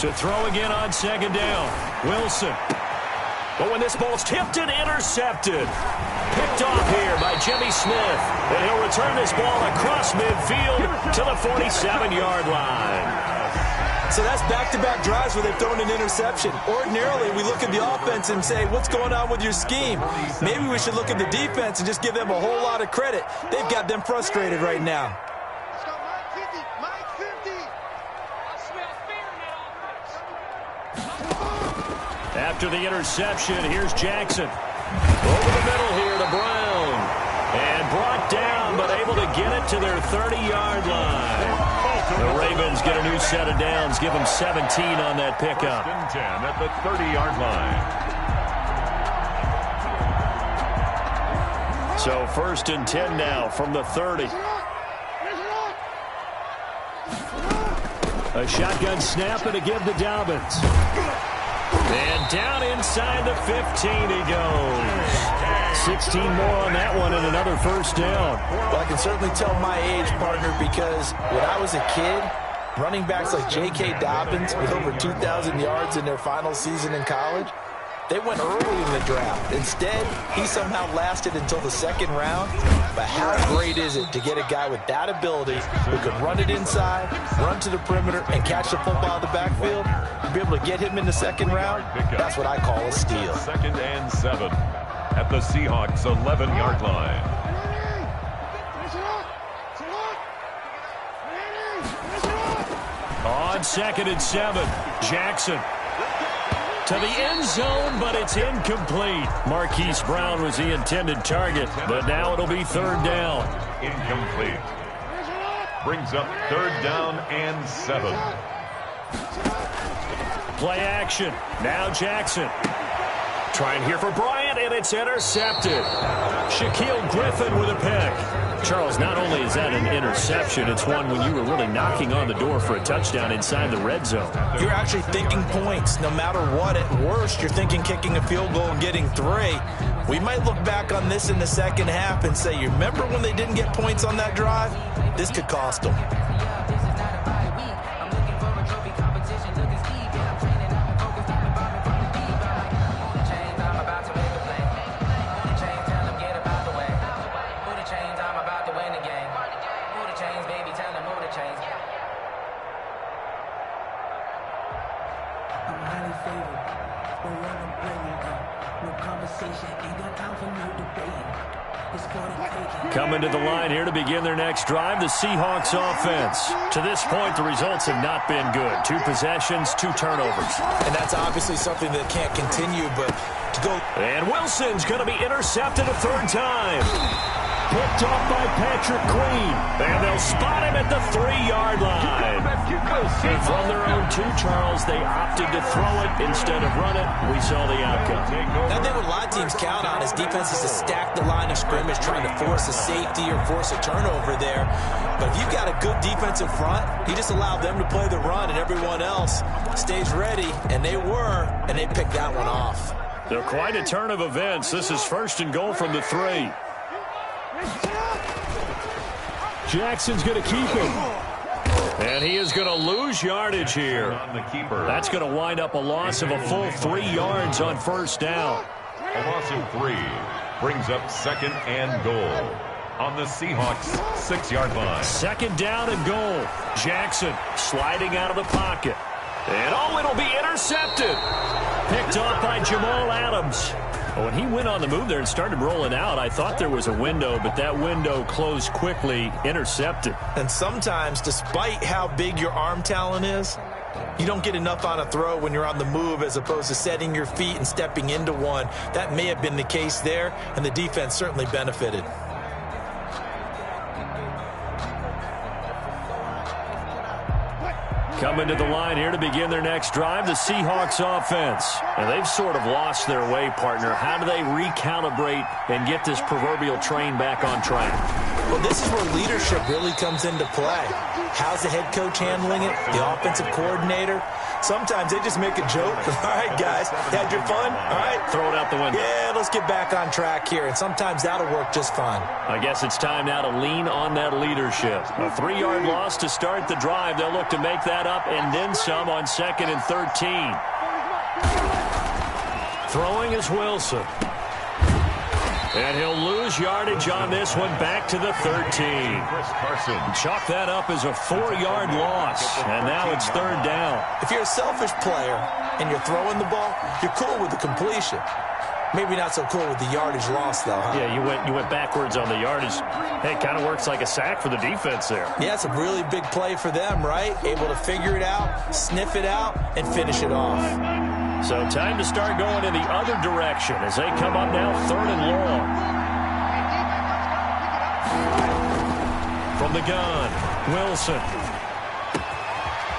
To throw again on second down. Wilson. But when this ball's tipped and intercepted. Picked off here by Jimmy Smith. And he'll return this ball across midfield to the 47-yard line. So that's back-to-back drives where they've thrown an interception. Ordinarily, we look at the offense and say, what's going on with your scheme? Maybe we should look at the defense and just give them a whole lot of credit. They've got them frustrated right now. After the interception, here's Jackson. Over the middle here to Brown. And brought down, but able to get it to their 30-yard line. The Ravens get a new set of downs. Give them 17 on that pickup. 10 at the 30-yard line. So 1st and 10 now from the 30. A shotgun snap and a give to Dobbins. And down inside the 15 he goes. 16 more on that one and another first down. Well, I can certainly tell my age, partner, because when I was a kid, running backs like J.K. Dobbins with over 2,000 yards in their final season in college, they went early in the draft. Instead, he somehow lasted until the 2nd round. But how great is it to get a guy with that ability who can run it inside, run to the perimeter, and catch the football in the backfield? Be able to get him in the 2nd round, that's what I call a steal. 2nd and 7 at the Seahawks' 11-yard line. On 2nd and 7, Jackson. To the end zone, but it's incomplete. Marquise Brown was the intended target, but now it'll be 3rd down. Incomplete. Brings up 3rd down and 7. Play action. Now Jackson. Trying here for Bryant, and it's intercepted. Shaquille Griffin with a pick. Charles, not only is that an interception, it's one when you were really knocking on the door for a touchdown inside the red zone. You're actually thinking points. No matter what, at worst, you're thinking kicking a field goal and getting 3. We might look back on this in the 2nd half and say, you remember when they didn't get points on that drive? This could cost them. Coming to the line here to begin their next drive, the Seahawks offense. To this point, the results have not been good. 2 possessions, 2 turnovers. And that's obviously something that can't continue, but to go... And Wilson's going to be intercepted a 3rd time. Picked off by Patrick Queen. And they'll spot him at the 3-yard line. And from their own 2, Charles, they opted to throw it instead of run it. We saw the outcome. I think what a lot of teams count on is defenses to stack the line of scrimmage, trying to force a safety or force a turnover there. But if you've got a good defensive front, you just allow them to play the run and everyone else stays ready. And they were, and they picked that one off. They're quite a turn of events. This is 1st and goal from the 3. Jackson's going to keep him. And he is going to lose yardage here. That's going to wind up a loss of a full 3 yards on 1st down. A loss of 3 brings up 2nd and goal on the Seahawks' 6-yard line. 2nd down and goal. Jackson sliding out of the pocket. And it'll be intercepted. Picked off by Jamal Adams. When he went on the move there and started rolling out, I thought there was a window, but that window closed quickly, intercepted. And sometimes, despite how big your arm talent is, you don't get enough on a throw when you're on the move as opposed to setting your feet and stepping into one. That may have been the case there, and the defense certainly benefited. Coming to the line here to begin their next drive, the Seahawks offense. And they've sort of lost their way, partner. How do they recalibrate and get this proverbial train back on track? Well, this is where leadership really comes into play. How's the head coach handling it? The offensive coordinator? Sometimes they just make a joke. All right, guys, had your fun? All right. Throw it out the window. Yeah, let's get back on track here, and sometimes that'll work just fine. I guess it's time now to lean on that leadership. A 3-yard loss to start the drive. They'll look to make that up and then some on 2nd and 13. Throwing is Wilson. And he'll lose yardage on this one, back to the 13. Chalk that up as a 4-yard loss, and now it's 3rd down. If you're a selfish player and you're throwing the ball, you're cool with the completion. Maybe not so cool with the yardage loss, though, huh? Yeah, you went backwards on the yardage. Hey, it kind of works like a sack for the defense there. Yeah, it's a really big play for them, right? Able to figure it out, sniff it out, and finish it off. So time to start going in the other direction as they come up now 3rd and long. From the gun, Wilson.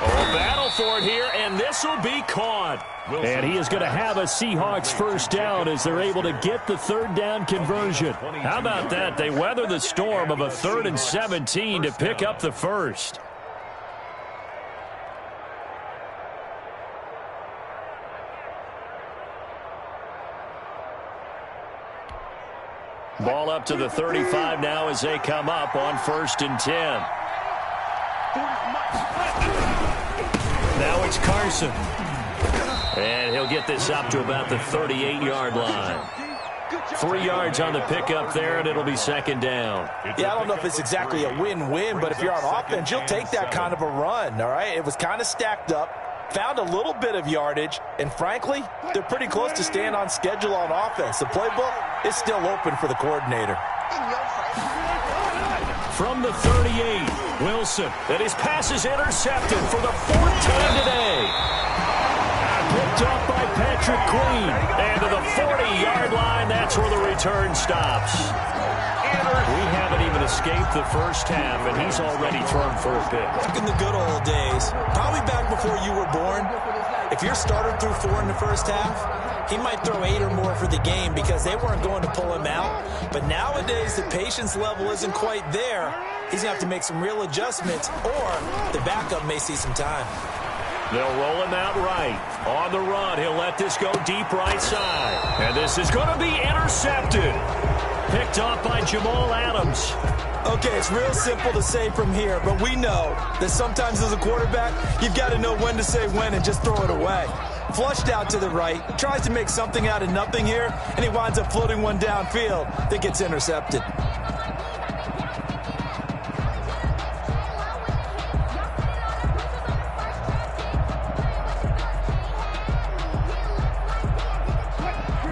Oh, battle for it here, and this will be caught. And he is going to have a Seahawks first down as they're able to get the 3rd down conversion. How about that? They weather the storm of a 3rd and 17 to pick up the first. Ball up to the 35 now as they come up on 1st and 10. Now it's Carson. And he'll get this up to about the 38-yard line. 3 yards on the pickup there, and it'll be 2nd down. Yeah, I don't know if it's exactly a win-win, but if you're on offense, you'll take that kind of a run, all right? It was kind of stacked up, found a little bit of yardage, and frankly, they're pretty close to staying on schedule on offense. The playbook is still open for the coordinator. From the 38, Wilson, and his pass is intercepted for the 4th time today. Picked up by Patrick Queen. And to the 40-yard line, that's where the return stops. We haven't even escaped the first half, and he's already thrown for a pick. Back in the good old days, probably back before you were born, if your starter threw 4 in the first half, he might throw 8 or more for the game because they weren't going to pull him out. But nowadays, the patience level isn't quite there. He's going to have to make some real adjustments, or the backup may see some time. They'll roll him out right. On the run, he'll let this go deep right side. And this is going to be intercepted. Picked off by Jamal Adams. Okay, it's real simple to say from here, but we know that sometimes as a quarterback, you've got to know when to say when and just throw it away. Flushed out to the right, tries to make something out of nothing here, and he winds up floating one downfield that gets intercepted.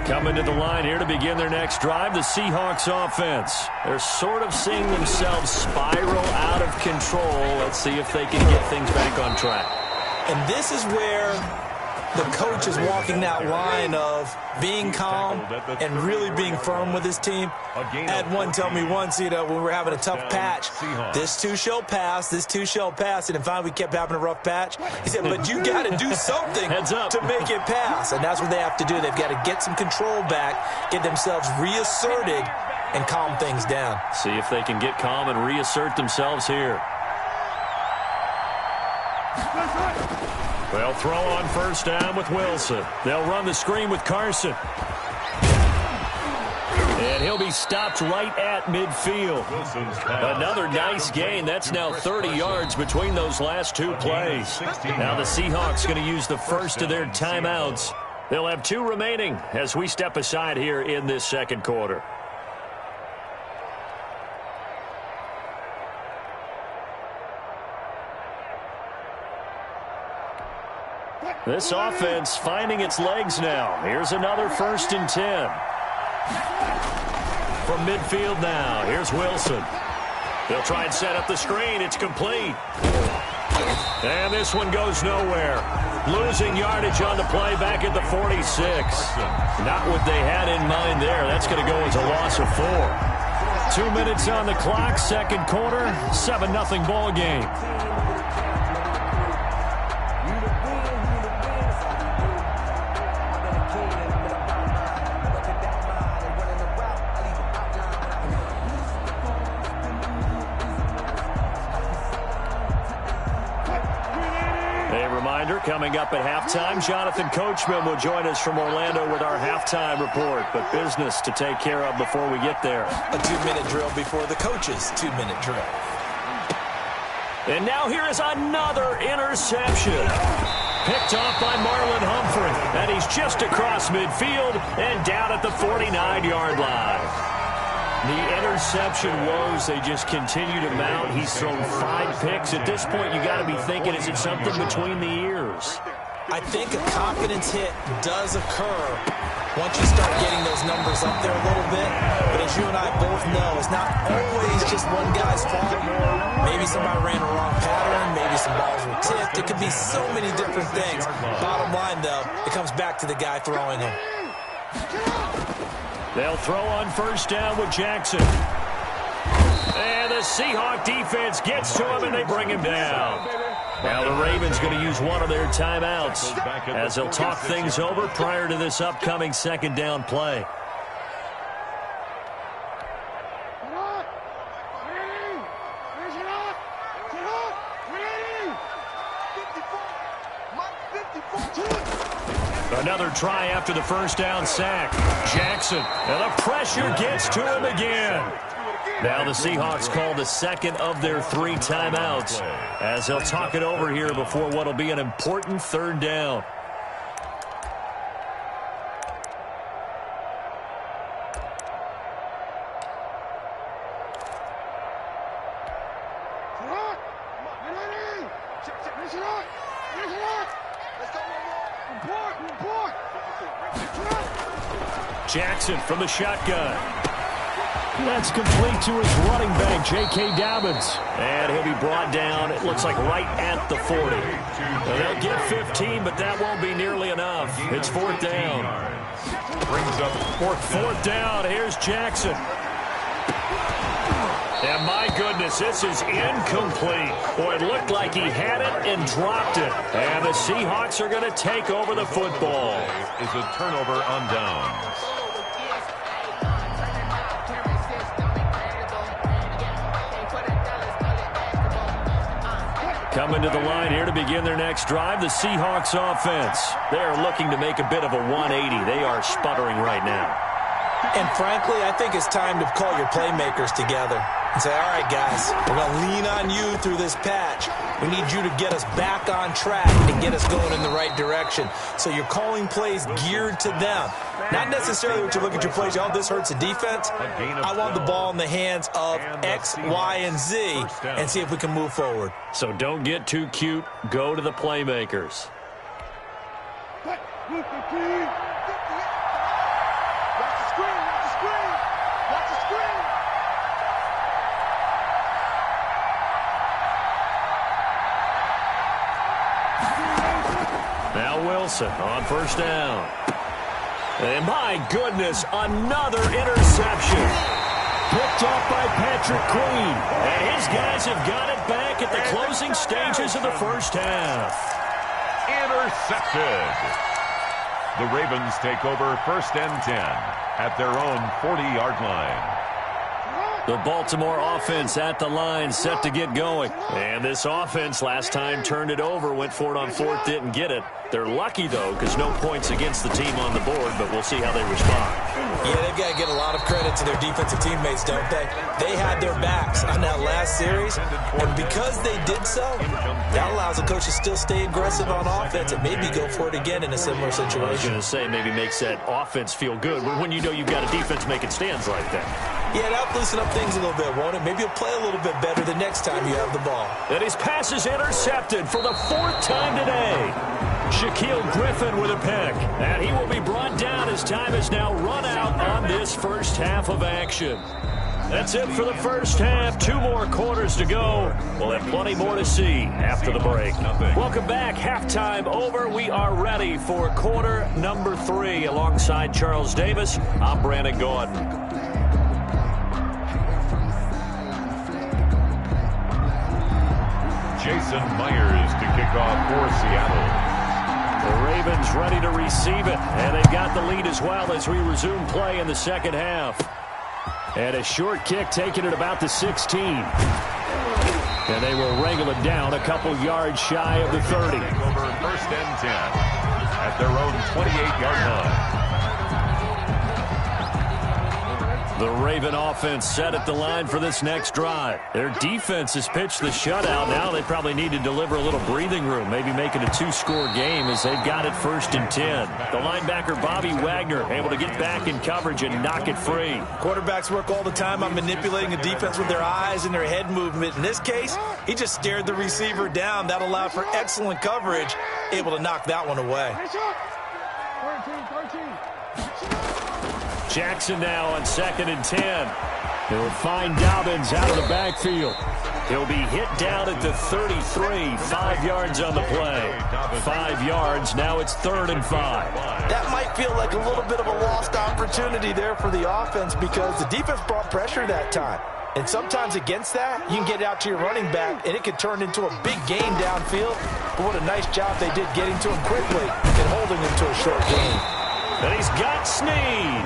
Coming to the line here to begin their next drive, the Seahawks offense. They're sort of seeing themselves spiral out of control. Let's see if they can get things back on track. And this is where the coach is walking that line of being calm and really being firm with his team. I had one tell me once, when we were having a tough patch, this too shall pass, this too shall pass, and finally we kept having a rough patch. He said, but you got to do something to make it pass, and that's what they have to do. They've got to get some control back, get themselves reasserted, and calm things down. See if they can get calm and reassert themselves here. They'll throw on first down with Wilson. They'll run the screen with Carson. And he'll be stopped right at midfield. Another nice gain. That's now 30 yards between those last 2 plays. Now the Seahawks going to use the first of their timeouts. They'll have 2 remaining as we step aside here in this second quarter. This offense finding its legs now. Here's another 1st and 10. From midfield now, here's Wilson. They'll try and set up the screen. It's complete. And this one goes nowhere. Losing yardage on the play back at the 46. Not what they had in mind there. That's going to go as a loss of 4. 2 minutes on the clock, second quarter, 7-0 ball game. coming up at halftime. Jonathan Coachman will join us from Orlando with our halftime report. But business to take care of before we get there. A 2-minute drill before the coach's 2-minute drill. And now here is another interception. Picked off by Marlon Humphrey. And he's just across midfield and down at the 49-yard line. The interception woes, they just continue to mount. He's thrown 5 picks. At this point, you got to be thinking, is it something between the ears? I think a confidence hit does occur once you start getting those numbers up there a little bit. But as you and I both know, it's not always just one guy's fault. Maybe somebody ran a wrong pattern. Maybe some balls were tipped. It could be so many different things. Bottom line, though, it comes back to the guy throwing them. They'll throw on first down with Jackson. And the Seahawk defense gets to him, and they bring him down. Now the Ravens going to use one of their timeouts as they'll talk things over prior to this upcoming second down play. Another try after the first down sack. Jackson, and the pressure gets to him again. Now the Seahawks call the second of their 3 timeouts as they'll talk it over here before what will be an important third down. Jackson from the shotgun. That's complete to his running back, J.K. Dobbins. And he'll be brought down, it looks like, right at the 40. They'll get 15, but that won't be nearly enough. It's 4th down. Brings up 4th down. Here's Jackson. And my goodness, this is incomplete. Boy, it looked like he had it and dropped it. And the Seahawks are going to take over the football. Is a turnover on downs. Coming to the line here to begin their next drive, the Seahawks offense. They are looking to make a bit of a 180. They are sputtering right now. And frankly, I think it's time to call your playmakers together and say, all right, guys, we're going to lean on you through this patch. We need you to get us back on track and get us going in the right direction. So you're calling plays geared to them. Not necessarily what you look at your plays, oh, this hurts the defense. I want the ball in the hands of X, Y, and Z and see if we can move forward. So don't get too cute. Go to the playmakers. Now Wilson on first down. And my goodness, another interception. Picked off by Patrick Queen. And his guys have got it back at the closing stages of the first half. Intercepted. The Ravens take over 1st and 10 at their own 40-yard line. The Baltimore offense at the line, set to get going. And this offense last time turned it over, went for it on 4th, didn't get it. They're lucky, though, because no points against the team on the board, but we'll see how they respond. Yeah, they've got to get a lot of credit to their defensive teammates, don't they? They had their backs on that last series, and because they did so, that allows the coach to still stay aggressive on offense and maybe go for it again in a similar situation. I was going to say, maybe makes that offense feel good when you know you've got a defense making stands like that. Yeah, that'll loosen up things a little bit, won't it? Maybe you'll play a little bit better the next time you have the ball. And his pass is intercepted for the 4th time today. Shaquille Griffin with a pick. And he will be brought down as time is now run out on this first half of action. That's it for the first half. 2 more quarters to go. We'll have plenty more to see after the break. Welcome back. Halftime over. We are ready for quarter number 3. Alongside Charles Davis, I'm Brandon Gordon. Jason Myers to kick off for Seattle. The Ravens ready to receive it, and they've got the lead as well as we resume play in the second half. And a short kick taken at about the 16. And they will wrangle it down a couple yards shy of the 30. first and 10 at their own 28-yard line. The Raven offense set at the line for this next drive. Their defense has pitched the shutout. Now they probably need to deliver a little breathing room, maybe make it a two-score game as they've got it first and 10. The linebacker, Bobby Wagner, able to get back in coverage and knock it free. Quarterbacks work all the time on manipulating a defense with their eyes and their head movement. In this case, he just stared the receiver down. That allowed for excellent coverage, able to knock that one away. Jackson now on 2nd and 10. He'll find Dobbins out of the backfield. He'll be hit down at the 33, 5 yards on the play. 5 yards, now it's 3rd and 5. That might feel like a little bit of a lost opportunity there for the offense because the defense brought pressure that time. And sometimes against that, you can get it out to your running back, and it can turn into a big gain downfield. But what a nice job they did getting to him quickly and holding him to a short gain. And he's got Snead.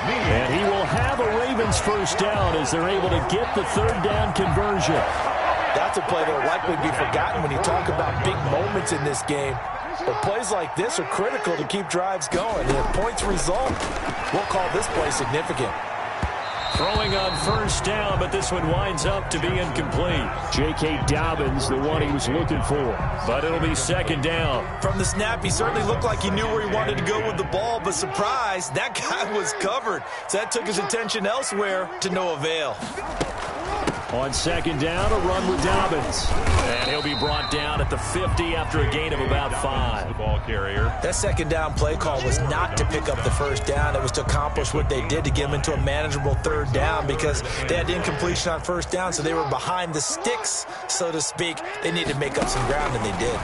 And he will have a Ravens first down as they're able to get the 3rd down conversion. That's a play that will likely be forgotten when you talk about big moments in this game. But plays like this are critical to keep drives going. And if points result, we'll call this play significant. Throwing on first down, but this one winds up to be incomplete. J.K. Dobbins, the one he was looking for. But it'll be 2nd down. From the snap, he certainly looked like he knew where he wanted to go with the ball, but surprise, that guy was covered. So that took his attention elsewhere to no avail. On 2nd down, a run with Dobbins. And he'll be brought down at the 50 after a gain of about 5. The ball carrier. That 2nd down play call was not to pick up the first down. It was to accomplish what they did to get them into a manageable 3rd down because they had incompletion on first down, so they were behind the sticks, so to speak. They needed to make up some ground, and they did.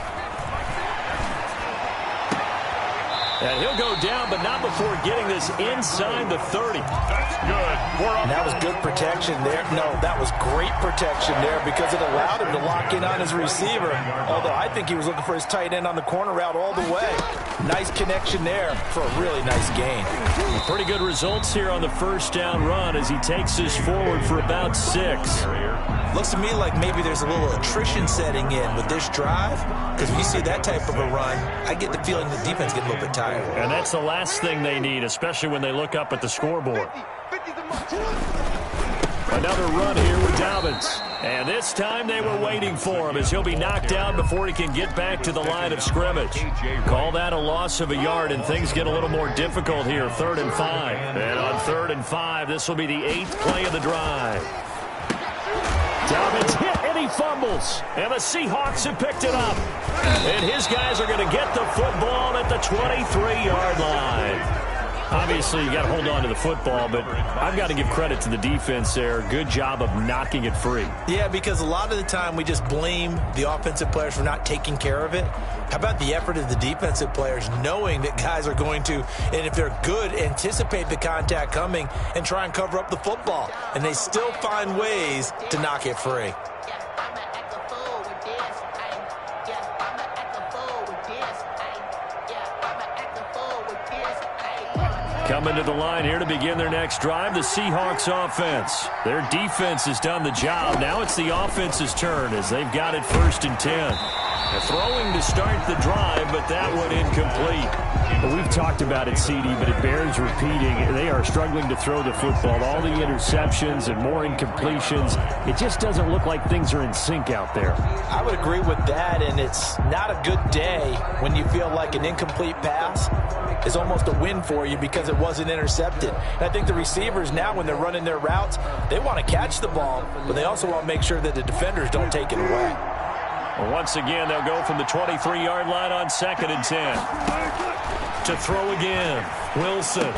And he'll go down, but not before getting this inside the 30. That's good. And that was good protection there. No, that was great protection there because it allowed him to lock in on his receiver. Although I think he was looking for his tight end on the corner route all the way. Nice connection there for a really nice gain. Pretty good results here on the first down run as he takes this forward for about 6. Looks to me like maybe there's a little attrition setting in with this drive because when you see that type of a run, I get the feeling the defense gets a little bit tired. And that's the last thing they need, especially when they look up at the scoreboard. Another run here with Dobbins. And this time they were waiting for him as he'll be knocked down before he can get back to the line of scrimmage. Call that a loss of a yard, and things get a little more difficult here. 3rd and 5. And on 3rd and 5, this will be the 8th play of the drive. Dobbins hit, and he fumbles. And the Seahawks have picked it up. And his guys are going to get the football at the 23-yard line. Obviously, you got to hold on to the football, but I've got to give credit to the defense there. Good job of knocking it free. Yeah, because a lot of the time we just blame the offensive players for not taking care of it. How about the effort of the defensive players knowing that guys are going to, and if they're good, anticipate the contact coming and try and cover up the football. And they still find ways to knock it free. Coming to the line here to begin their next drive, the Seahawks offense. Their defense has done the job. Now it's the offense's turn as they've got it 1st and 10. They're throwing to start the drive, but that one incomplete. Well, we've talked about it, CD, but it bears repeating. They are struggling to throw the football. All the interceptions and more incompletions. It just doesn't look like things are in sync out there. I would agree with that, and it's not a good day when you feel like an incomplete pass is almost a win for you because it wasn't intercepted. And I think the receivers now, when they're running their routes, they want to catch the ball, but they also want to make sure that the defenders don't take it away. Well, once again, they'll go from the 23-yard line on 2nd and 10. To throw again, Wilson.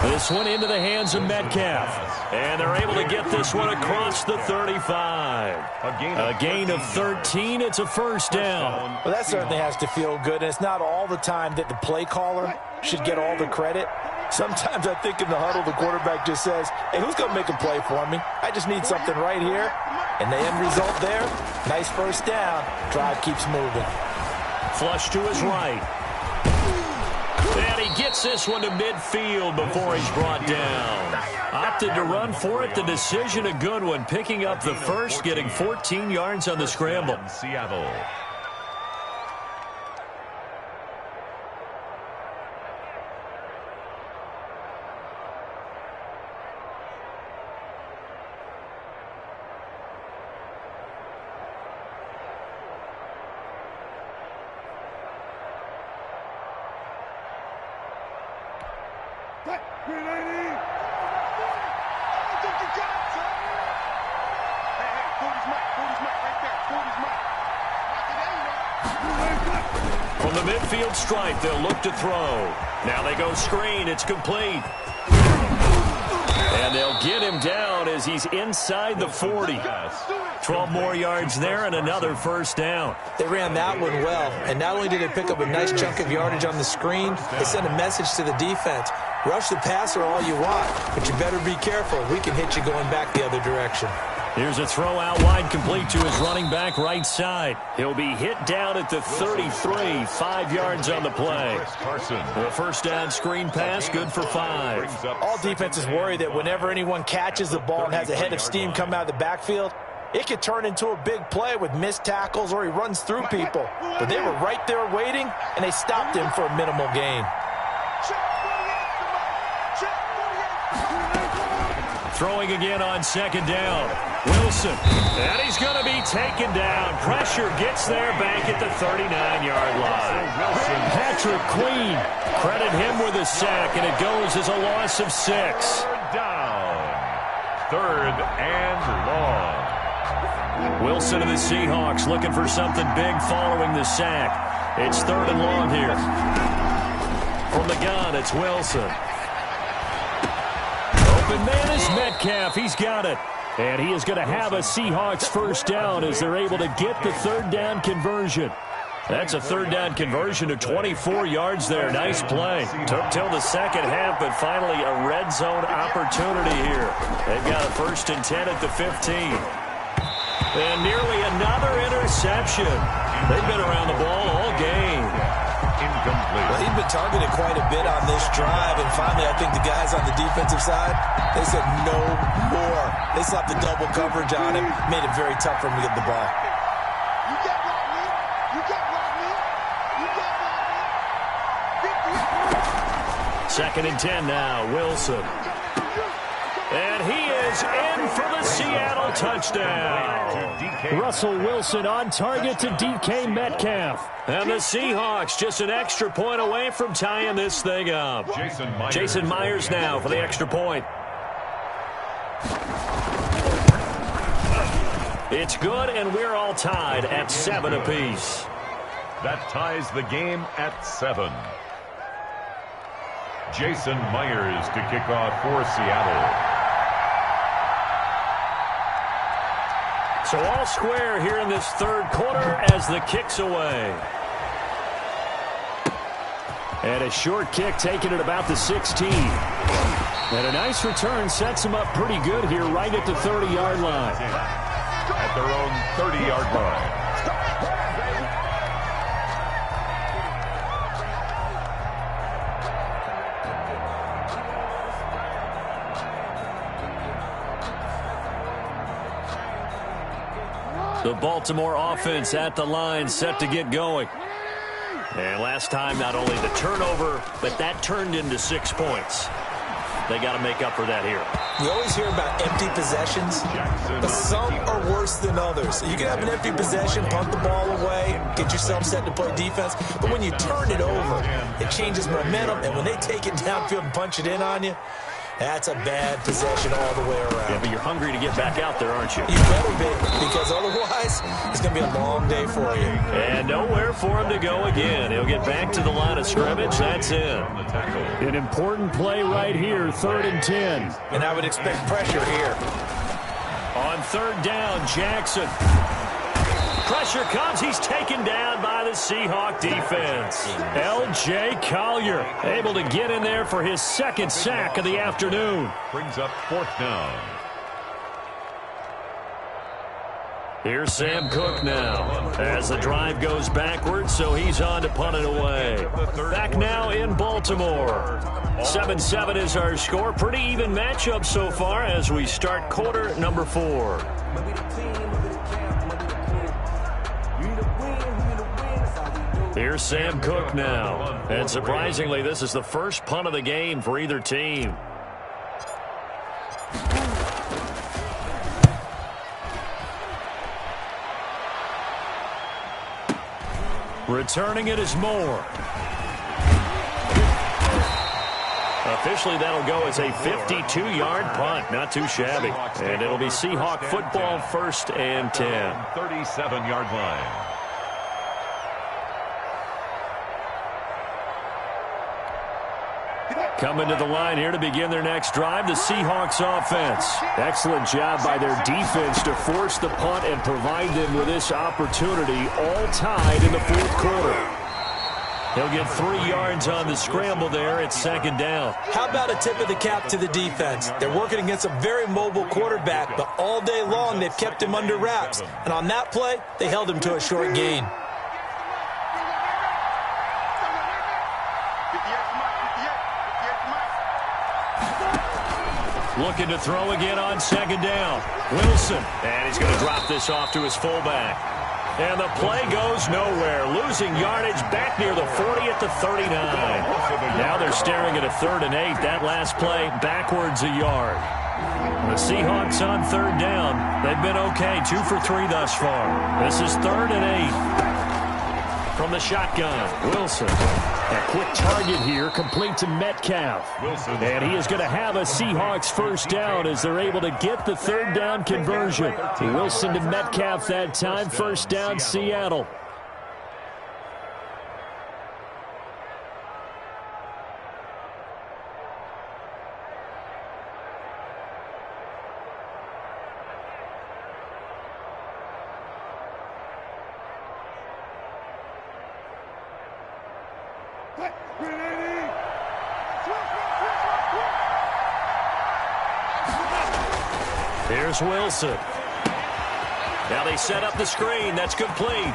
This one into the hands of Metcalf. And they're able to get this one across the 35. A gain of 13. It's a first down. Well, that certainly has to feel good. And it's not all the time that the play caller should get all the credit. Sometimes I think in the huddle, the quarterback just says, hey, who's going to make a play for me? I just need something right here. And the end result there, nice first down. Drive keeps moving. Flush to his right. And he gets this one to midfield before he's brought down. Opted to run for it. The decision a good one. Picking up the first, getting 14 yards on the scramble. Seattle. From the midfield stripe, they'll look to throw. Now they go screen. It's complete. And they'll get him down as he's inside the 40. 12 more yards there and another first down. They ran that one well, and not only did they pick up a nice chunk of yardage on the screen, they sent a message to the defense. Rush the passer all you want, but you better be careful. We can hit you going back the other direction. Here's a throw out wide, complete to his running back right side. He'll be hit down at the 33, 5 yards on the play. The first down screen pass, good for 5. All defenses worry that whenever anyone catches the ball and has a head of steam come out of the backfield, it could turn into a big play with missed tackles or he runs through people. But they were right there waiting, and they stopped him for a minimal gain. Throwing again on second down. Wilson, and he's going to be taken down. Pressure gets there back at the 39-yard line. Patrick Queen, credit him with a sack, and it goes as a loss of 6. Third and long. Wilson of the Seahawks looking for something big following the sack. It's third and long here. From the gun, it's Wilson. Open man is Metcalf. He's got it. And he is going to have a Seahawks first down as they're able to get the third down conversion. That's a third down conversion of 24 yards there. Nice play. Took till the second half, but finally a red zone opportunity here. They've got a 1st and 10 at the 15. And nearly another interception. They've been around the ball all game. Incomplete. Well, he'd been targeted quite a bit on this drive, and finally I think the guys on the defensive side, they said no more. They slapped the double coverage on him, made it very tough for him to get the ball. Second and 10 now, Wilson. And he is in for the Seattle touchdown. Russell Wilson on target to DK Metcalf. And the Seahawks just an extra point away from tying this thing up. Jason Myers now for the extra point. It's good, and we're all tied at 7 apiece. That ties the game at 7. Jason Myers to kick off for Seattle. So all square here in this third quarter as the kick's away. And a short kick taken at about the 16. And a nice return sets them up pretty good here right at the 30-yard line. At their own 30-yard line. The Baltimore offense at the line, set to get going. And last time, not only the turnover, but that turned into 6 points. They got to make up for that here. We always hear about empty possessions, but some are worse than others. You can have an empty possession, punt the ball away, get yourself set to play defense, but when you turn it over, it changes momentum, and when they take it downfield and punch it in on you, that's a bad possession all the way around. Yeah, but you're hungry to get back out there, aren't you? You better be, because otherwise, it's going to be a long day for you. And nowhere for him to go again. He'll get back to the line of scrimmage. That's it. An important play right here, 3rd and 10. And I would expect pressure here. On third down, Jackson. Pressure comes. He's taken down by the Seahawk defense. L.J. Collier able to get in there for his second sack of the afternoon. Brings up 4th down. Here's Sam Cook now as the drive goes backwards, so he's on to punt it away. Back now in Baltimore. 7-7 is our score. Pretty even matchup so far as we start quarter number 4. Here's Sam Cook now. And surprisingly, this is the first punt of the game for either team. Returning it is Moore. Officially, that'll go as a 52-yard punt. Not too shabby. And it'll be Seahawk football, 1st and 10. 37-yard line. Coming to the line here to begin their next drive, the Seahawks offense. Excellent job by their defense to force the punt and provide them with this opportunity, all tied in the 4th quarter. He'll get 3 yards on the scramble there at 2nd down. How about a tip of the cap to the defense? They're working against a very mobile quarterback, but all day long they've kept him under wraps. And on that play, they held him to a short gain. Looking to throw again on 2nd down. Wilson, and he's going to drop this off to his fullback. And the play goes nowhere. Losing yardage back near the 40 at the 39. Now they're staring at a 3rd and 8. That last play backwards a yard. The Seahawks on 3rd down. They've been okay. 2 for 3 thus far. This is 3rd and 8. From the shotgun, Wilson. A quick target here, complete to Metcalf. And he is going to have a Seahawks 1st down as they're able to get the 3rd down conversion. Wilson to Metcalf that time, 1st down, Seattle. Here's Wilson. Now they set up the screen. That's complete.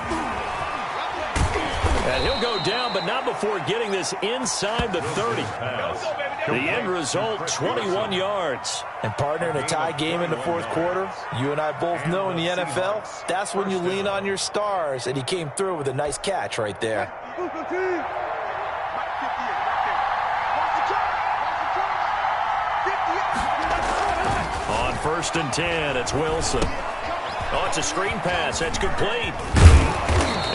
And he'll go down, but not before getting this inside the 30. The end result, 21 yards. And partner, in a tie game in the 4th quarter, you and I both know in the NFL, that's when you lean on your stars. And he came through with a nice catch right there. On 1st and 10, it's Wilson. Oh, it's a screen pass. That's complete.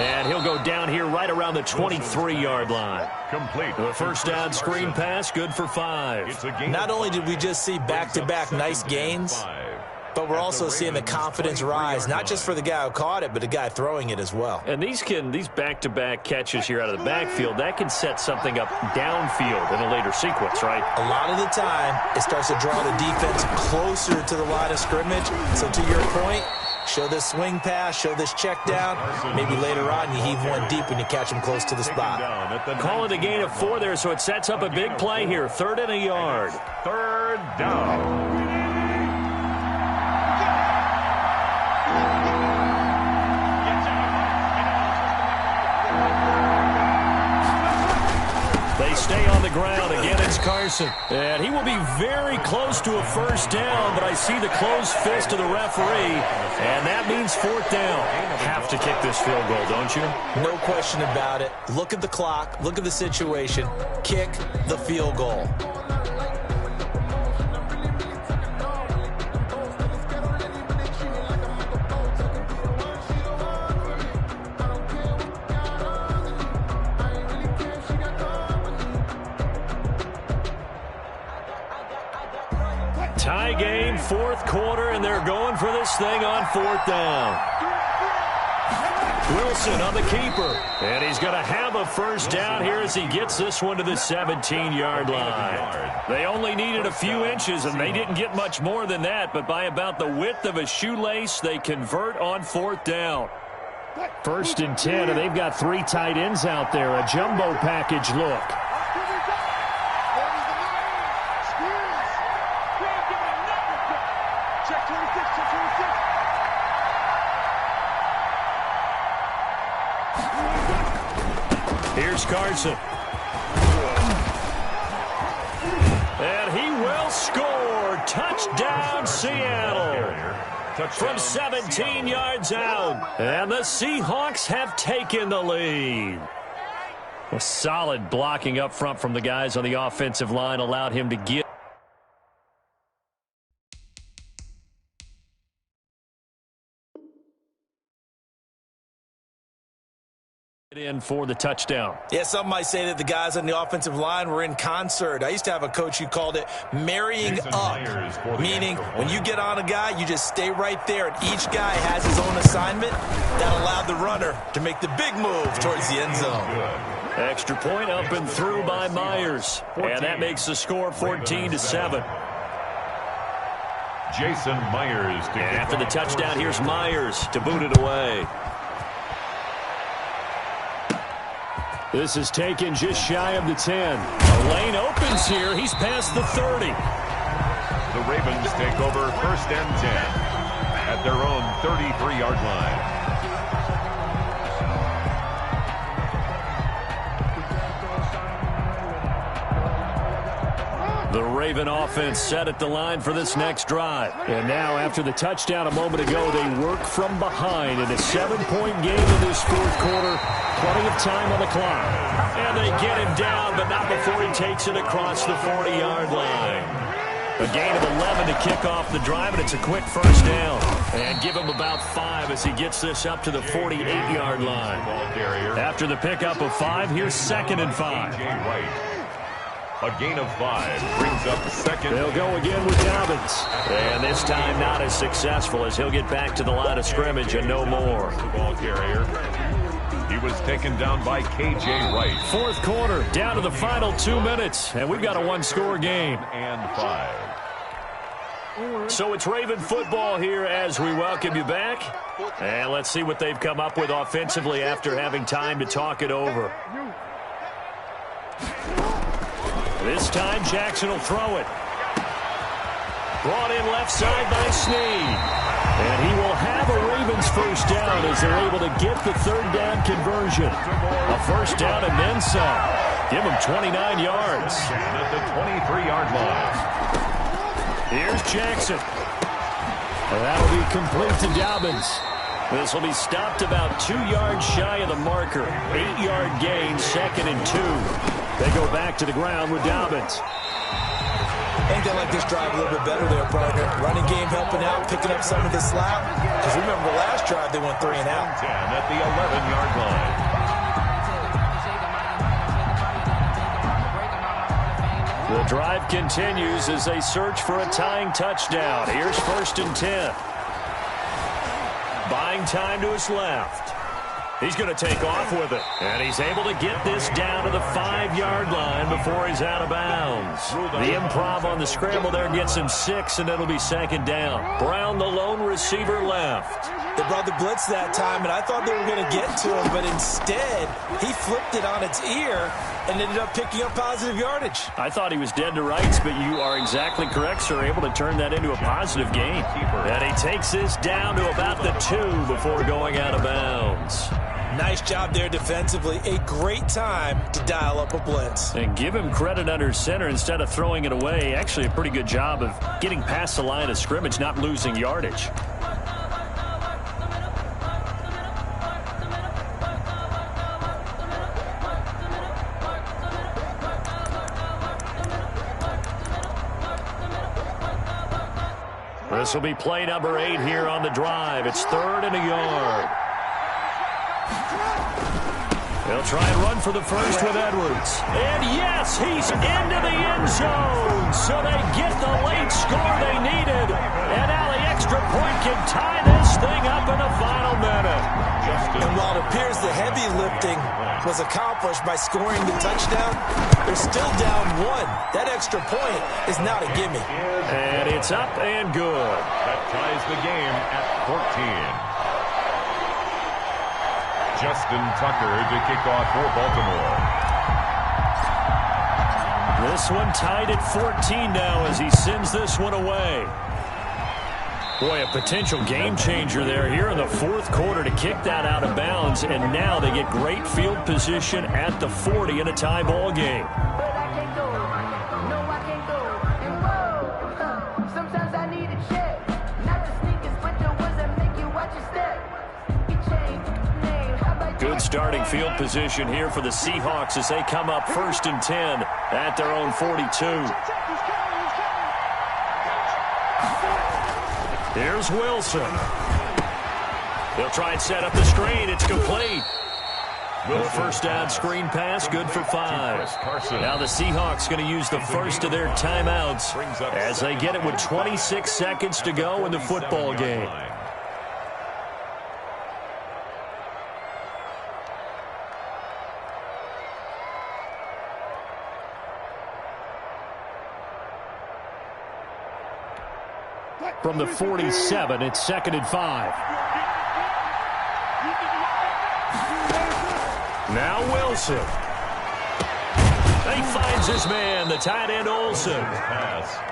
And he'll go down here right around the 23-yard line. Complete. The 1st down screen pass, good for 5. Not only did we just see back-to-back nice gains, but we're also seeing the confidence rise, not just for the guy who caught it, but the guy throwing it as well. And these back-to-back catches here out of the backfield, that can set something up downfield in a later sequence, right? A lot of the time, it starts to draw the defense closer to the line of scrimmage. So to your point, show this swing pass, show this check down. Maybe later on you heave one deep when you catch him close to the spot. Call it a gain of 4 there, so it sets up a big play here. 3rd and a yard. 3rd down. They stay on the ground. Again, it's Carson. And he will be very close to a 1st down, but I see the closed fist of the referee, and that means 4th down. Have to kick this field goal, don't you? No question about it. Look at the clock. Look at the situation. Kick the field goal. Tie game, 4th quarter, and they're going for this thing on 4th down. Wilson on the keeper, and he's going to have a 1st down here as he gets this one to the 17-yard line. They only needed a few inches, and they didn't get much more than that, but by about the width of a shoelace, they convert on 4th down. 1st and 10, and they've got 3 tight ends out there, a jumbo package look. Here's Carson. And he will score. Touchdown, Seattle. From 17 yards out. And the Seahawks have taken the lead. A solid blocking up front from the guys on the offensive line allowed him to get in for the touchdown. Yeah, some might say that the guys on the offensive line were in concert. I used to have a coach who called it marrying up, meaning when you get on a guy, you just stay right there, and each guy has his own assignment. That allowed the runner to make the big move towards the end zone. Extra point up and through by Myers, and that makes the score 14-7. Jason Myers. And after the touchdown, here's Myers to boot it away. This is taken just shy of the 10. A lane opens here. He's past the 30. The Ravens take over 1st and 10 at their own 33-yard line. The Raven offense set at the line for this next drive. And now, after the touchdown a moment ago, they work from behind in a 7-point game in this 4th quarter. Plenty of time on the clock. And they get him down, but not before he takes it across the 40-yard line. A gain of 11 to kick off the drive, and it's a quick 1st down. And give him about 5 as he gets this up to the 48-yard line. After the pickup of 5, here's 2nd and 5. A gain of 5 brings up 2nd. They'll go again with Dobbins. And this time not as successful as he'll get back to the line of scrimmage and no more. Ball carrier. He was taken down by K.J. Wright. 4th quarter, down to the final 2 minutes. And we've got a 1-score game. And 5. So it's Raven football here as we welcome you back. And let's see what they've come up with offensively after having time to talk it over. This time, Jackson will throw it. Brought in left side by Snead. And he will have a Ravens 1st down as they're able to get the 3rd down conversion. A 1st down and then some. Give him 29 yards. At the 23-yard line. Here's Jackson. And that'll be complete to Dobbins. This will be stopped about 2 yards shy of the marker. 8-yard gain, 2nd and 2. They go back to the ground with Dobbins. Ain't they like this drive a little bit better there, partner? Running game helping out, picking up some of the slack. Because remember, the last drive they went 3 and out. 10 at the 11-yard line. The drive continues as they search for a tying touchdown. Here's 1st and 10. Buying time to his left. He's going to take off with it. And he's able to get this down to the 5-yard line before he's out of bounds. The improv on the scramble there gets him 6, and it'll be 2nd down. Brown, the lone receiver, left. They brought the blitz that time, and I thought they were going to get to him, but instead, he flipped it on its ear and ended up picking up positive yardage. I thought he was dead to rights, but you are exactly correct, sir. Able to turn that into a positive gain. And he takes this down to about the 2 before going out of bounds. Nice job there defensively. A great time to dial up a blitz. And give him credit under center instead of throwing it away. Actually a pretty good job of getting past the line of scrimmage, not losing yardage. This will be play number 8 here on the drive. It's 3rd and a yard. They'll try and run for the 1st with Edwards. And yes, he's into the end zone. So they get the late score they needed. And now the extra point can tie this thing up in the final minute. And while it appears the heavy lifting was accomplished by scoring the touchdown, they're still down 1. That extra point is not a gimme. And it's up and good. That ties the game at 14. Justin Tucker to kick off for Baltimore. This one tied at 14 now as he sends this one away. Boy, a potential game changer there here in the 4th quarter to kick that out of bounds. And now they get great field position at the 40 in a tie ball game. Good starting field position here for the Seahawks as they come up 1st and 10 at their own 42. Here's Wilson. They'll try and set up the screen. It's complete. The first down screen pass, good for 5. Now the Seahawks going to use the first of their timeouts as they get it with 26 seconds to go in the football game. From the 47, it's 2nd and 5. Now Wilson. He finds his man, the tight end Olsen.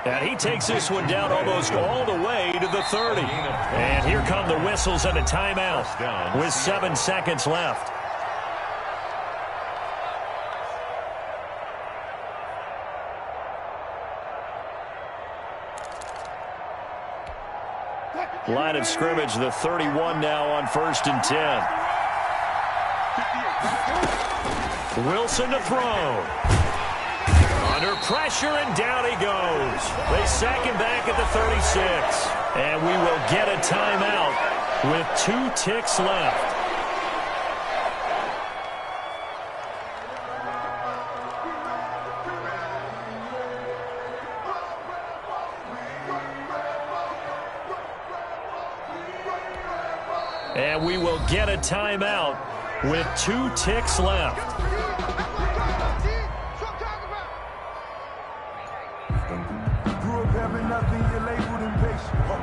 And he takes this one down almost all the way to the 30. And here come the whistles and a timeout with 7 seconds left. Line of scrimmage, the 31 now on 1st and 10. Wilson to throw. Under pressure, and down he goes. They sack him back at the 36. And we will get a timeout with 2 ticks left. And we will get a timeout with 2 ticks left. Grew up having nothing, you're labeled impatient. But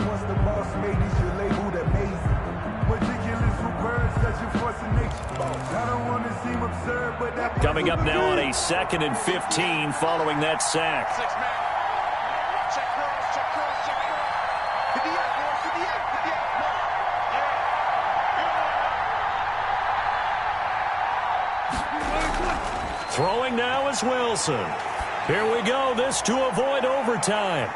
once the boss made it, you're labeled amazing. Ridiculous with words, such a force of nature. I don't want to seem absurd, but that... Coming up now on a 2nd and 15 following that sack. Throwing now is Wilson. Here we go. This to avoid overtime.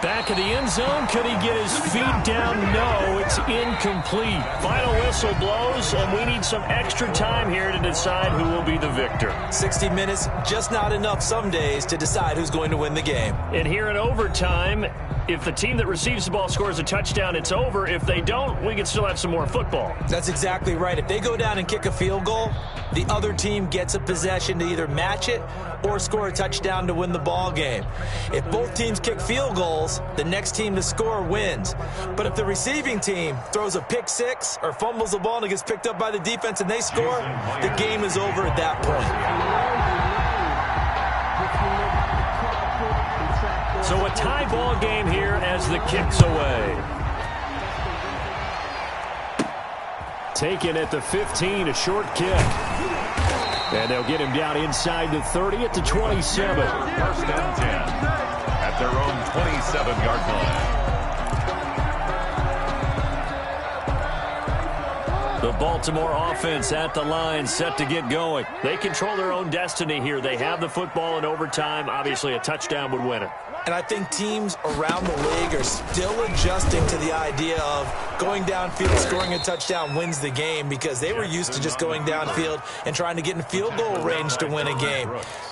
Back of the end zone. Could he get his feet down? No, it's incomplete. Final whistle blows, and we need some extra time here to decide who will be the victor. 60 minutes, just not enough some days to decide who's going to win the game. And here in overtime, if the team that receives the ball scores a touchdown, it's over. If they don't, we can still have some more football. That's exactly right. If they go down and kick a field goal, the other team gets a possession to either match it or score a touchdown to win the ball game. If both teams kick field goals, the next team to score wins. But if the receiving team throws a pick six or fumbles the ball and it gets picked up by the defense and they score, the game is over at that point. So a tie ball game here as the kick's away. Taken at the 15, a short kick. And they'll get him down inside the 30 at the 27. First and 10 at their own 27-yard line. The Baltimore offense at the line, set to get going. They control their own destiny here. They have the football in overtime. Obviously, a touchdown would win it. And I think teams around the league are still adjusting to the idea of going downfield, scoring a touchdown wins the game, because they were used to just going downfield and trying to get in field goal range to win a game.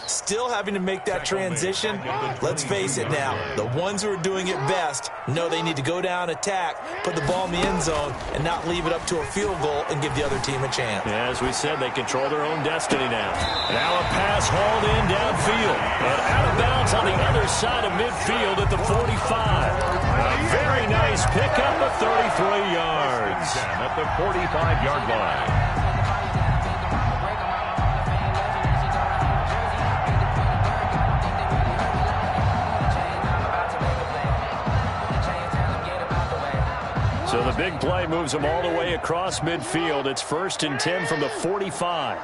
Still having to make that transition. Let's face it now, the ones who are doing it best know they need to go down, attack, put the ball in the end zone, and not leave it up to a field goal and give the other team a chance. As we said, they control their own destiny now. Now a pass hauled in downfield and out of bounds on the other side of midfield at the 45. A very nice pickup of 33 yards. At the 45-yard line. So the big play moves them all the way across midfield. It's 1st and 10 from the 45.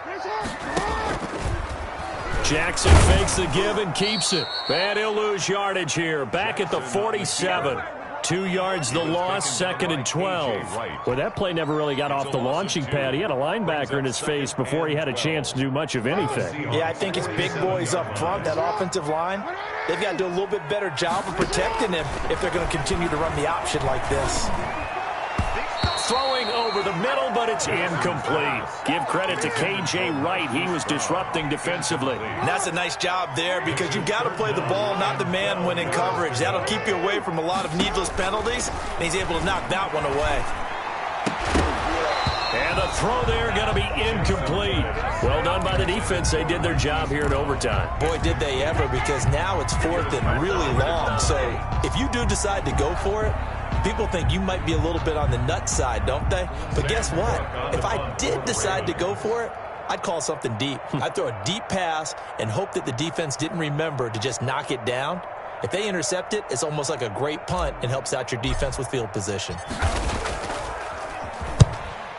Jackson fakes the give and keeps it. And he'll lose yardage here. Back at the 47. 2 yards the loss, 2nd and 12. Well, that play never really got off the launching pad. He had a linebacker in his face before he had a chance to do much of anything. Yeah, I think it's big boys up front, that offensive line. They've got to do a little bit better job of protecting him if they're going to continue to run the option like this. Throwing over the middle, but it's incomplete. Give credit to K.J. Wright. He was disrupting defensively. And that's a nice job there, because you've got to play the ball, not the man when in coverage. That'll keep you away from a lot of needless penalties, and he's able to knock that one away. And the throw there going to be incomplete. Well done by the defense. They did their job here in overtime. Boy, did they ever, because now it's 4th and really long. So if you do decide to go for it, people think you might be a little bit on the nut side, don't they? But guess what? If I did decide to go for it, I'd call something deep. I'd throw a deep pass and hope that the defense didn't remember to just knock it down. If they intercept it, it's almost like a great punt and helps out your defense with field position.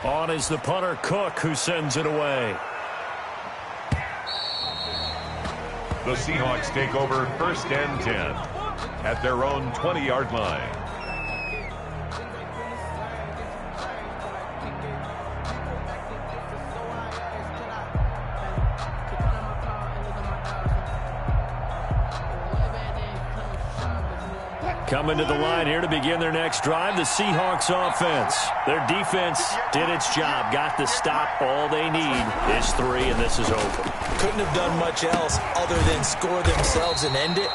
On is the punter, Cook, who sends it away. The Seahawks take over 1st and 10 at their own 20-yard line. Coming to the line here to begin their next drive, the Seahawks offense. Their defense did its job, got the stop. All they need is 3, and this is over. Couldn't have done much else other than score themselves and end it.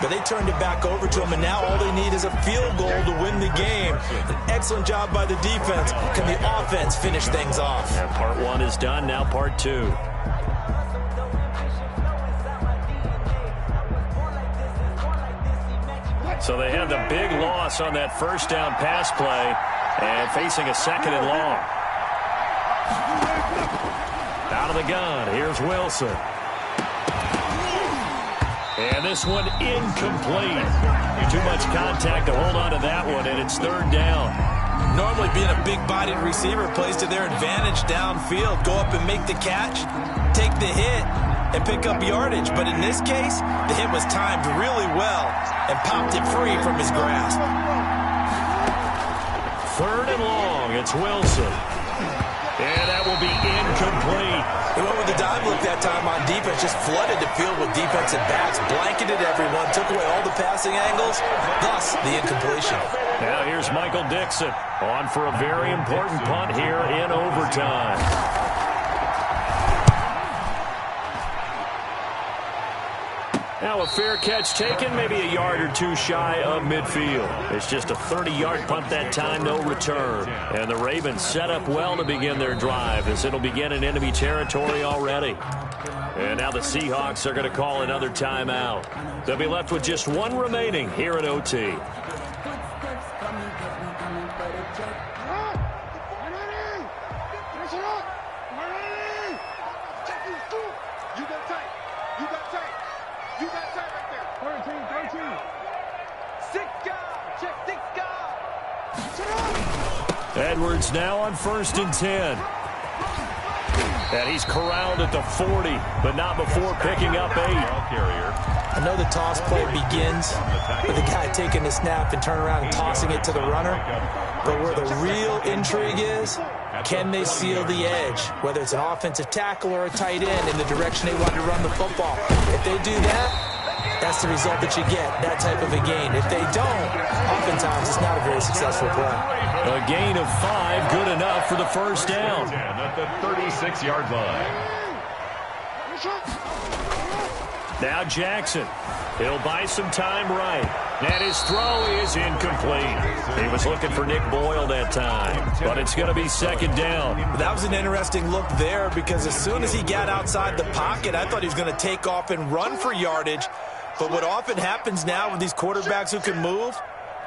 But they turned it back over to them, and now all they need is a field goal to win the game. An excellent job by the defense. Can the offense finish things off? And part 1 is done, now part 2. So they had the big loss on that first down pass play and facing a 2nd and long. Out of the gun, here's Wilson. And this one incomplete. Too much contact to hold on to that one, and it's 3rd down. Normally being a big-bodied receiver plays to their advantage downfield. Go up and make the catch, take the hit, and pick up yardage. But in this case, the hit was timed really well and popped it free from his grasp. 3rd and long, it's Wilson. And that will be incomplete. He went with the dime look that time on defense, just flooded the field with defensive backs, blanketed everyone, took away all the passing angles, thus the incompletion. Now here's Michael Dixon on for a very important punt here in overtime. Now a fair catch taken, maybe a yard or 2 shy of midfield. It's just a 30-yard punt that time, no return. And the Ravens set up well to begin their drive as it'll begin in enemy territory already. And now the Seahawks are going to call another timeout. They'll be left with just 1 remaining here at OT. Edwards now on 1st and 10. And he's corralled at the 40, but not before picking up 8. I know the toss play begins with the guy taking the snap and turn around and tossing it to the runner. But where the real intrigue is, can they seal the edge? Whether it's an offensive tackle or a tight end in the direction they want to run the football. If they do that, that's the result that you get, that type of a gain. If they don't, oftentimes it's not a very successful play. A gain of 5, good enough for the 1st down. At the 36-yard line. Now Jackson. He'll buy some time right. And his throw is incomplete. He was looking for Nick Boyle that time, but it's going to be 2nd down. That was an interesting look there because as soon as he got outside the pocket, I thought he was going to take off and run for yardage. But what often happens now with these quarterbacks who can move,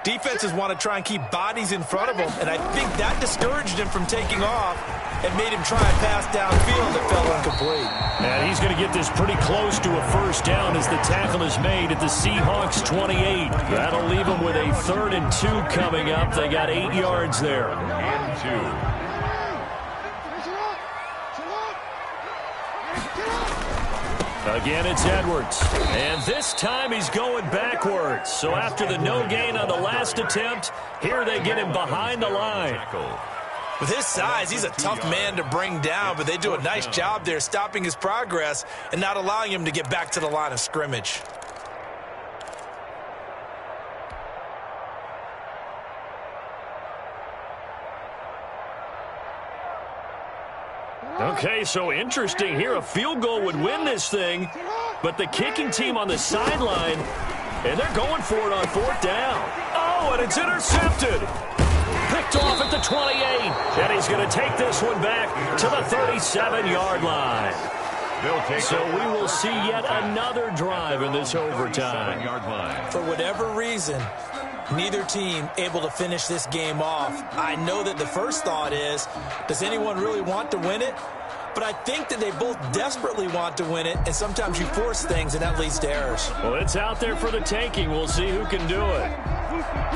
defenses want to try and keep bodies in front of them, and I think that discouraged him from taking off and made him try and pass downfield that fell incomplete. And he's going to get this pretty close to a 1st down as the tackle is made at the Seahawks 28. That'll leave them with a 3rd and 2 coming up. They got 8 yards there. And 2. Again, it's Edwards. And this time he's going backwards. So after the no gain on the last attempt, here they get him behind the line. With his size, he's a tough man to bring down, but they do a nice job there stopping his progress and not allowing him to get back to the line of scrimmage. Okay, so interesting here. A field goal would win this thing, but the kicking team on the sideline, and they're going for it on 4th down. Oh, and it's intercepted. Picked off at the 28. And he's going to take this one back to the 37-yard line. So we will see yet another drive in this overtime. For whatever reason, neither team able to finish this game off. I know that the first thought is, does anyone really want to win it? But I think that they both desperately want to win it, and sometimes you force things, and that leads to errors. Well, it's out there for the taking. We'll see who can do it.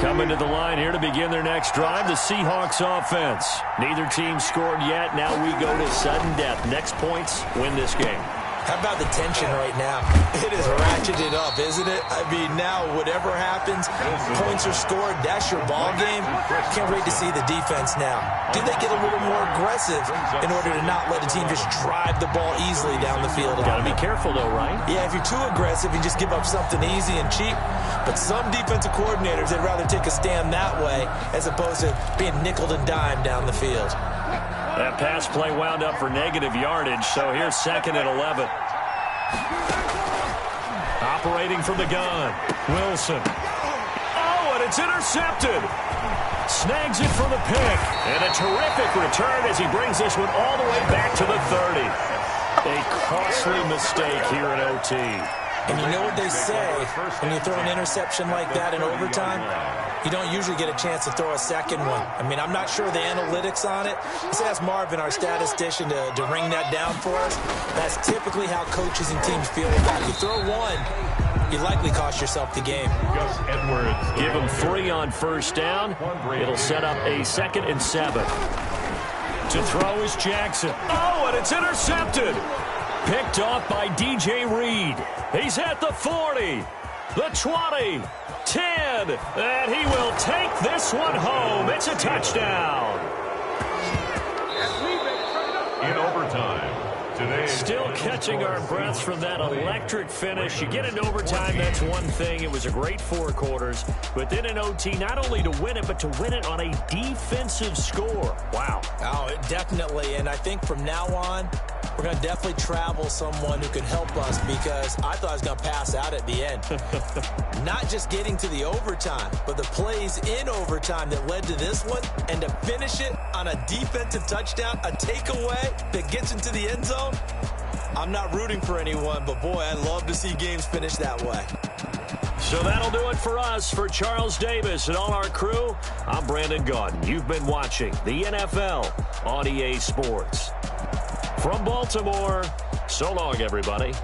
Coming to the line here to begin their next drive, the Seahawks offense. Neither team scored yet. Now we go to sudden death. Next points win this game. How about the tension right now? It is ratcheted up, isn't it? I mean, now whatever happens, points are scored, that's your ball game. Can't wait to see the defense now. Do they get a little more aggressive in order to not let a team just drive the ball easily down the field? Got to be careful, though, right? Yeah, if you're too aggressive, you just give up something easy and cheap. But some defensive coordinators, they'd rather take a stand that way as opposed to being nickeled and dimed down the field. That pass play wound up for negative yardage, so here's 2nd and 11. Operating from the gun, Wilson. Oh, and it's intercepted. Snags it for the pick. And a terrific return as he brings this one all the way back to the 30. A costly mistake here in OT. And you know what they say, when you throw an interception like that in overtime, you don't usually get a chance to throw a second one. I mean, I'm not sure the analytics on it. Let's ask Marvin, our statistician, to ring that down for us. That's typically how coaches and teams feel about it. You throw one, you likely cost yourself the game. Give him 3 on first down. It'll set up a 2nd and 7. To throw is Jackson. Oh, and it's intercepted. Picked off by DJ Reed. He's at the 40, the 20, 10, and he will take this one home. It's a touchdown. In overtime. Still catching our breaths from that electric finish. You get into overtime, that's one thing. It was a great 4 quarters. But then in OT, not only to win it, but to win it on a defensive score. Wow. Oh, definitely. And I think from now on, we're going to definitely travel someone who can help us, because I thought I was going to pass out at the end. Not just getting to the overtime, but the plays in overtime that led to this one, and to finish it on a defensive touchdown, a takeaway that gets into the end zone. I'm not rooting for anyone, but boy, I love to see games finish that way. So that'll do it for us. For Charles Davis and all our crew, I'm Brandon Gaudin. You've been watching the NFL on EA Sports. From Baltimore, so long, everybody.